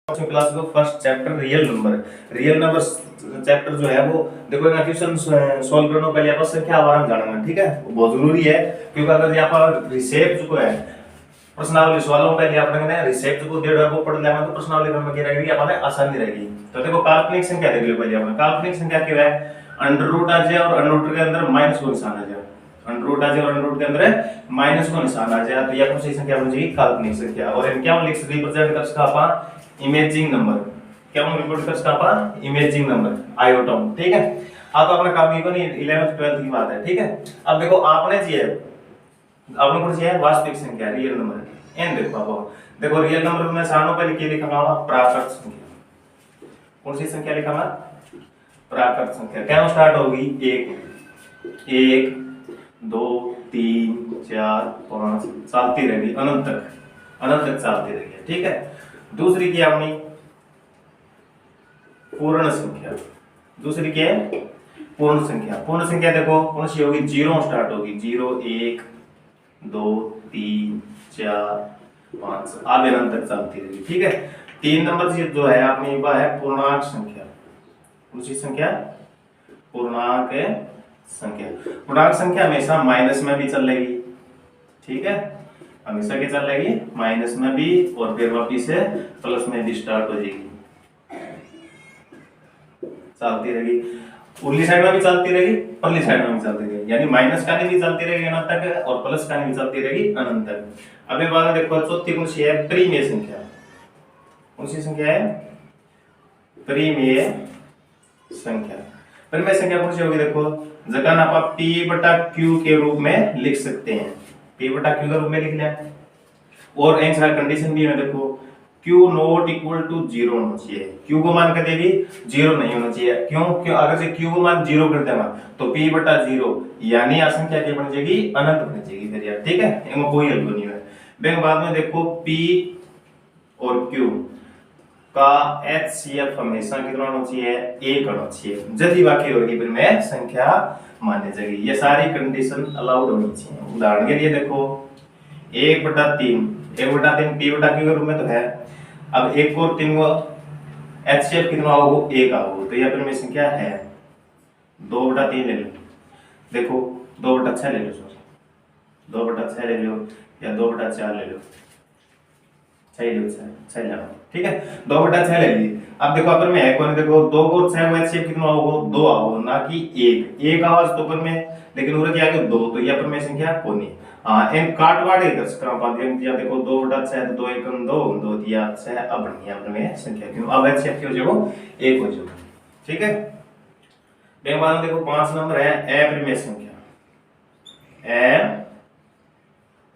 Class को first chapter real number chapter जो है वो देखो यहाँ क्वेश्चन सॉल्व करने के लिए आपको संख्या आवारम जानना, ठीक है, वो बहुत जरूरी है क्योंकि अगर यहाँ पर रिसेप्ट जो है प्रश्नावली सवालों के लिए अपन ने रिसेप्ट को डेढ़ वो पढ़ लेना तो प्रश्नावली में क्या रहेगी अपन आसानी रहेगी। तो देखो काल्पनिक संख्या देख लो पहले अपन काल्पनिक संख्या क्या है, अंडर रूट आ जाए और अंडर रूट के अंदर माइनस को निशान आ जाए, अंडर रूट आ जाए और अंडर रूट के अंदर माइनस को निशान आ जाए तो यह कौन सी संख्या बन जाएगी, काल्पनिक संख्या। और इन क्या लिख रिप्रेजेंट कर सकता अपन इमेजिंग नंबर, क्या हम रिपोर्ट कर सकता अपन इमेजिंग नंबर आयोटम, ठीक है। अब अपना काम ये नहीं 11th 12th की बात है, ठीक है। अब देखो आपने चाहिए आपने कौन सी है वास्तविक संख्या रियल नंबर एन देखो आप देखो रियल नंबर में सारणों पे लिखे लिखा हुआ प्राकृत संख्या, कौन सी संख्या लिखा हुआ प्राकृत संख्या, क्या स्टार्ट होगी 1 2 3 4 5 चलती रहेगी अनंत तक चलती रहेगी, ठीक है। दूसरी क्या अपनी पूर्ण संख्या, दूसरी क्या है पूर्ण संख्या देखो कौन सी होगी, 0 स्टार्ट होगी 0 1 2 3 4 5 आगे अनंत तक चलती रहेगी, ठीक है। 3 नंबर जो है अपनी वह है पूर्णांक संख्या, कौन सी संख्या पूर्णांक संख्या। पूर्णांक संख्या हमेशा माइनस में भी चलेगी, ठीक है, हमेशा क्या चलेगी माइनस में भी और फिर वापिस से प्लस में भी स्टार्ट हो जाएगी, चलती रहेगी, उर्ली साइड में भी चलती रहेगी परली साइड में भी चलती रहेगी, यानी माइनस का भी चलती रहेगी अनंत तक और प्लस का भी चलती रहेगी अनंत तक। अभी बात देखो चौथी कौन सी है परिमेय संख्या, कौन सी संख्या है परिमेय संख्या। परिमेय संख्या कौन सी होगी देखो जगह आप p बटा q के रूप में लिख सकते हैं, p बटा q के रूप में लिख लिया और एक सारा कंडीशन भी है देखो q नॉट इक्वल टू 0 होना चाहिए, q को मान कभी भी 0 नहीं होना चाहिए, क्यों अगर से q को मान 0 कर देगा तो p बटा 0 यानी यह संख्या क्या बन जाएगी अनंत बन जाएगी फिर यार, ठीक है, इनमें कोई हल नहीं है। फिर बाद में देखो p और q का HCF हमेशा कितना होना चाहिए 1 होना चाहिए, यदि वाक्य होगी फिर मैं संख्या मानी जाएगी, ये सारी कंडीशन अलाउड होनी चाहिए। उदाहरण के लिए देखो 1/3 p बटा q के रूप में तो है, अब 1 और 3 को HCF कितना होगा 1 आओगे तो यह परिमेय संख्या है 2/3 ले लो, देखो 2/6 ले लो, सॉरी 2/6 ले लो या 2/4 ले लो, सही लगा, ठीक है 2/6 ले लीजिए। अब देखो अगर मैं एक देखो 2 और 6 में HCF कितना होगा 2 आओगे ना कि 1 आवाज तो पर में लेकिन उरे क्या है 2 तो यह परिमेय संख्या कोनी इन काटवाड़ इधर से क्रम पाते हैं या देखो 2/6 तो 2 1 2 2 दिया 6 अब बढ़िया परिमेय संख्या क्यों अब HCF क्यों जो 1 हो जाएगा, ठीक है। फिर बाद में देखो 5 नंबर है अपरिमेय संख्या,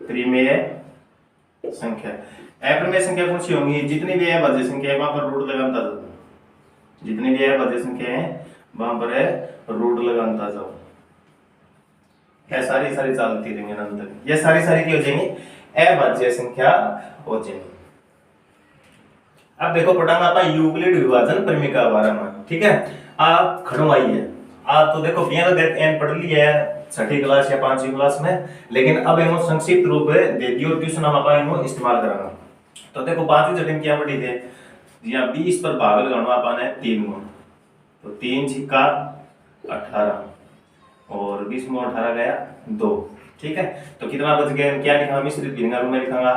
अपरिमेय संख्या। अपरिमेय संख्या कौन सी होंगी जितनी भी है भाज्य संख्या है वहां पर रूट लगाता जाओ, जितनी भी है भाज्य संख्या है वहां पर है रूट लगाता जाओ, ये सारी चलती रहेंगे अनंत, ये सारी की हो जाएंगी अभाज्य संख्या हो जाएंगी। अब देखो पढ़ाना अपन यूक्लिड विभाजन परिमेय का बारे में, ठीक है। आप खड़वाई है आप तो देखो बिना एन पढ़ लिया है 6ठी क्लास या 5वीं क्लास में, लेकिन अब इनको संक्षिप्त रूप दे दियो ट्यूशन हम अपन इनको इस्तेमाल कराना। तो देखो 5वीं छठी में क्या पढ़ी थे जी 20 पर भाग लगाना अपन है 3 गुण, तो 3 छिक्का 18 और 20 में 18 गया 2, ठीक है। तो कितना बच गया क्या लिखा मिश्रित भिन्न रूप में लिखांगा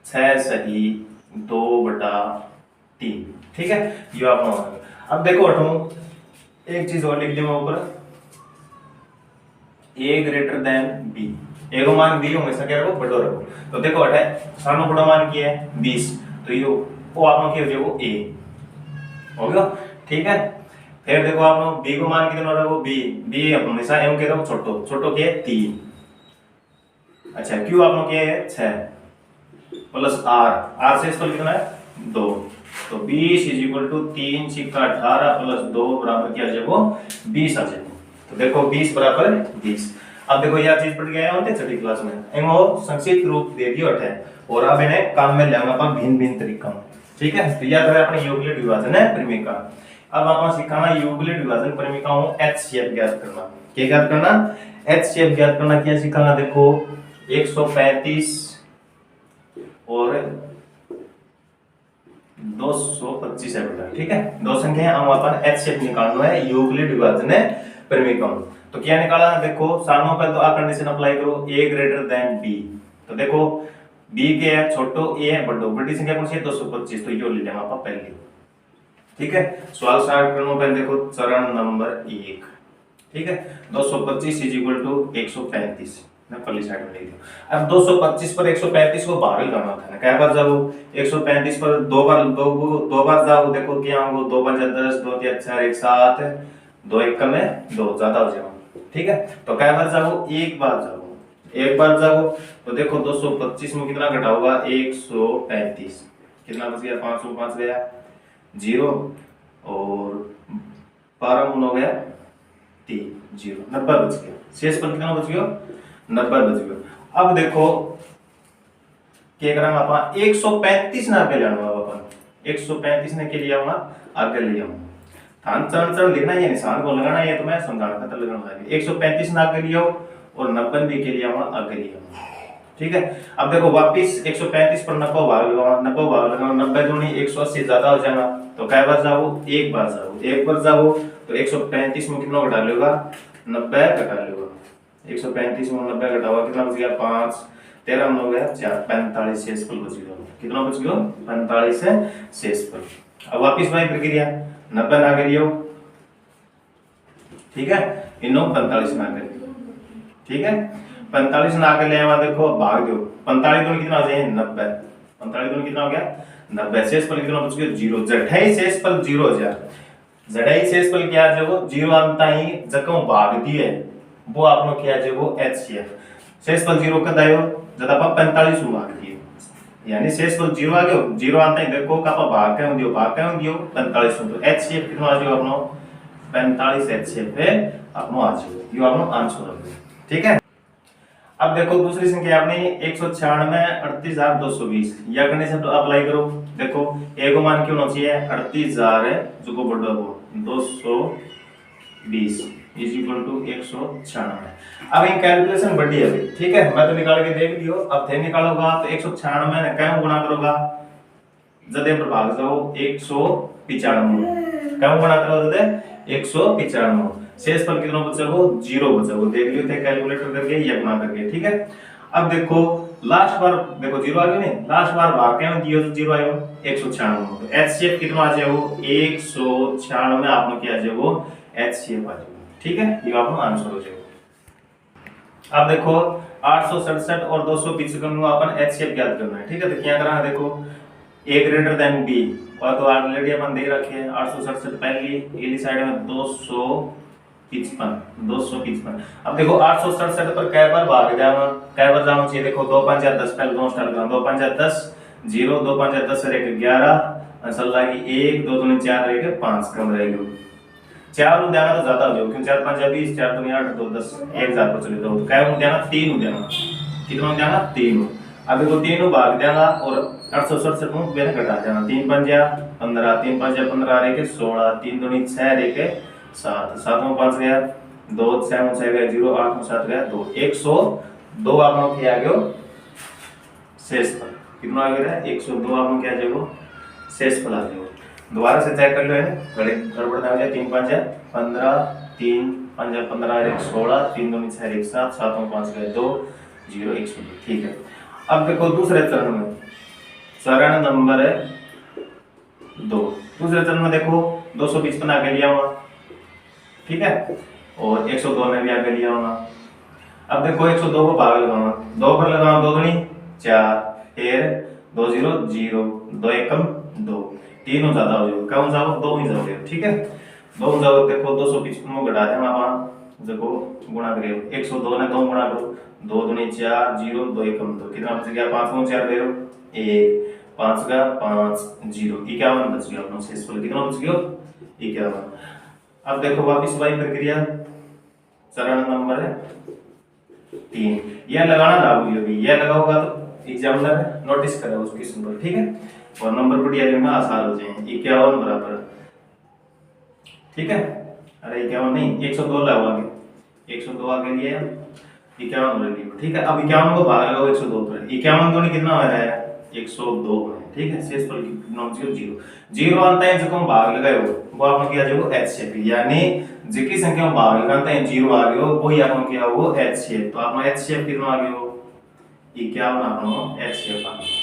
6 सही 2/3, ठीक है ये आप। अब देखो हटो एक चीज और लिख लिया मैं ऊपर a greater than b, a को मान b हमेशा क्या रखो बटो रखो, तो देखो हटा सामने बड़ा मान किया है 20 तो ये वो आप क्या हो जाएगा a हो गया, ठीक है। फिर देखो आप b को मान कितना रखो b हमेशा m के रखो छोटो के 3, अच्छा q आप क्या है 6 प्लस r से इसको कितना है 2, तो 20 3 छिक्का 18 प्लस 2 बराबर क्या जाएगा 20 आ जाएगा, तो देखो 20 बराबर 20। अब देखो यह चीज पढ़ गया होते छठी क्लास में इनको संक्षिप्त रूप दे दियो है और अब इन्हें काम में लेंगे अपन भिन्न तरीका, ठीक है। तो यह है अपने यूक्लिड विभाजन है परिमेय का। अब अपन सीखना यूक्लिड विभाजन परिमेय का HCF ज्ञात करना, क्या ज्ञात करना HCF ज्ञात करना, क्या सीखना देखो 135 और 225 है बेटा। ठीक है, दो संख्या हम अपन एच शेप निकालना है यूक्लिड विभाजन परिमेय। तो क्या निकाला, देखो सामने पर तो आ कंडीशन अप्लाई करो, a ग्रेटर देन b। तो देखो b के है छोटो, a है बड़ो, बड़ी संख्या कौन सी है 225, तो यो ले लेंगे आप पहले। ठीक है, सवाल स्टार्ट करने पहले देखो चरण नंबर 1। ठीक है, 225 इज इक्वल टू 135 मैं पहली साइड में लिख दिया। अब 225 पर 135 को भाग लगाना था ना, क्या बार जाओ 135 पर दो बार जाओ, देखो क्या होगा 2 5 10 2 3 4 1 7 2 1 कम है 2 ज्यादा हो जाएगा। ठीक है, तो क्या बार जाओ एक बार जाओ, एक बार जाओ तो देखो 225 में कितना घटा होगा 135, कितना बच गया 505 गया 0 और 12 हो गया 3 0 90 बच गया। शेष पर कितना बच गया 90 बच गया। अब देखो क्या करेंगे अपन 135 ना आगे लेना अपन 135 ने के लिए आऊंगा आगे ले आऊंगा थान चरण लिखना है निशान को लगाना है, तो मैं समझाना खतर लगाना है 135 ना आगे लियो और 90 भी के लिए आऊंगा आगे ले आऊंगा। ठीक है, अब देखो वापिस 135 पर 90 भाग लगाओ 90 भाग लगाओ 90 दूनी 180 ज्यादा हो जाएगा, तो कै बार जाओ एक बार जाओ, एक बार जाओ तो 135 में कितना घटा लेगा 90 घटा लेगा, 135 में 90 घटाओ कितना बच गया 5 13 में हो गया 4 45 शेषफल बच गया, कितना बच गया 45 है शेषफल। अब वापिस वही प्रक्रिया 90 ना करियो। ठीक है, इनो 45 ना करियो। ठीक है, 45 ना के ले आवा, देखो भाग दो 45 दूनी कितना हो जाए 90, 45 दूनी कितना हो गया 90, शेषफल कितना बच गया 0, जठाई शेषफल 0 हो जाए, जड़ाई शेषफल क्या है वो 0 अंता ही जको भाग दिए वो आपनो क्या है वो एचसीएफ शेषफल 0 कद आयो जब आप 45 में भाग दिए, यानी शेषफल 0 आ गयो 0 अंता ही देखो का भाग क्या दियो 45 में, तो एचसीएफ कितना आ जाओ अपनो 45 एचसीएफ है अपनो आ जाओ, ये अपनो आंसर है। ठीक है, अब देखो दूसरी संख्या आपने 196 38220 या कंडीशन तो अप्लाई करो। देखो ए को मान क्यों होना चाहिए 38000 है जो को बड़ा हो 220 इज इक्वल टू 196। अब ये कैलकुलेशन बड़ी है भाई। ठीक है, मैं तो निकाल के देख लियो, अब थे निकालोगा तो 196 ने क्या गुणा करोगा जदे पर भाग जाओ 195 क्या गुणा करो जदे 195, शेषफल कितना बचेगा 0 बचेगा, देख लियो थे कैलकुलेटर करके या गुणा करके। ठीक है, अब देखो लास्ट बार देखो 0 आ गया नहीं, लास्ट बार भाग के में दियो तो 0 आयो 196, तो एचसीएफ कितना आ जाएगा 196 में आपने क्या आ जाएगा एचसीएफ आ जाएगा। ठीक है, ये आपका आंसर हो जाएगा। अब देखो 867 और 255 को अपन एचसीएफ ज्ञात करना है। ठीक है, तो क्या करना है देखो a ग्रेटर देन b और तो ऑलरेडी अपन दे रखे हैं 867 पहली एली साइड में 255। अब देखो 867 पर कै बार भाग जाना कै बार जाना चाहिए, देखो 2 5 10 पहले दोनों स्टार्ट करना 2 5 10 0 2 5 10 से लेकर 11 असल लागी 1 2 2 4 लेकर 5 कम रहेगा, 4 नु देना तो ज्यादा हो जाओ क्योंकि 4 5 20 4 2 8 2 10 1000 पर चले जाओ, तो कै नु देना 3 नु देना, कितना देना 3। अब देखो 3 नु भाग देना और 867 को बेने घटा देना 3 5 15 3 5 15 रे के 16 3 2 6 रे के 7 7 में 5 गया 2 6 में 6 गया 0 8 में 7 गया 2 102 आपनो क्या आ गयो शेषफल, कितना आ गया 102 आपनो क्या आ जाएगा शेषफल आ जाएगा। दोबारा से चेक कर लो है गड़बड़ ना हो जाए 3 5 15 3 5 15 1 16 3 2 6 1 7 7 में 5 गया 2 0 102। ठीक है, अब देखो दूसरे चरण में चरण नंबर 2, दूसरे चरण में देखो 255 आगे लिया हुआ। ठीक है, और 102 ने भी आगे लिया हुआ। अब देखो 102 को भाग लगाना 2 पर लगाना 2 दूनी 4 फिर 2 0 0 2 1 2 3 ज्यादा हो जाओ कौन जाओ 2 ही जाओगे। ठीक है, 2 जाओ देखो 255 में घटा देना वहां देखो गुणा करियो 102 ने 2 गुणा करो 2 दूनी 4 0 2 1 2 कितना बच गया 5 में 4 दे 1 5 का 5 0 51 बच गया अपना शेषफल कितना बच गया 51। अब देखो वापस वही प्रक्रिया चरण नंबर 3 यह लगाना लागू होगी, यह लगाओगा तो एग्जामिनर नोटिस करेगा उस क्वेश्चन पर। ठीक है, और नंबर बढ़िया लेना आसान हो जाएंगे 51 बराबर। ठीक है, अरे 51 नहीं 102 लगाओगे 102 आगे लिए 51 हो रही है। ठीक है, अब 51 को भाग लगाओ 102 पर 51 दूनी कितना हो रहा है 102 है, ठीक है। शेषफल की नॉन जीरो जीरो जीरो आता है, जो हम भाग लगाए वो आपने किया जो एचसीएफ, यानी जिसकी संख्या में भाग लगाते हैं जीरो आ गयो वो ही आपने किया वो एचसीएफ। तो आपने एचसीएफ कितना आ गयो 51 आपनो एचसीएफ आ गयो।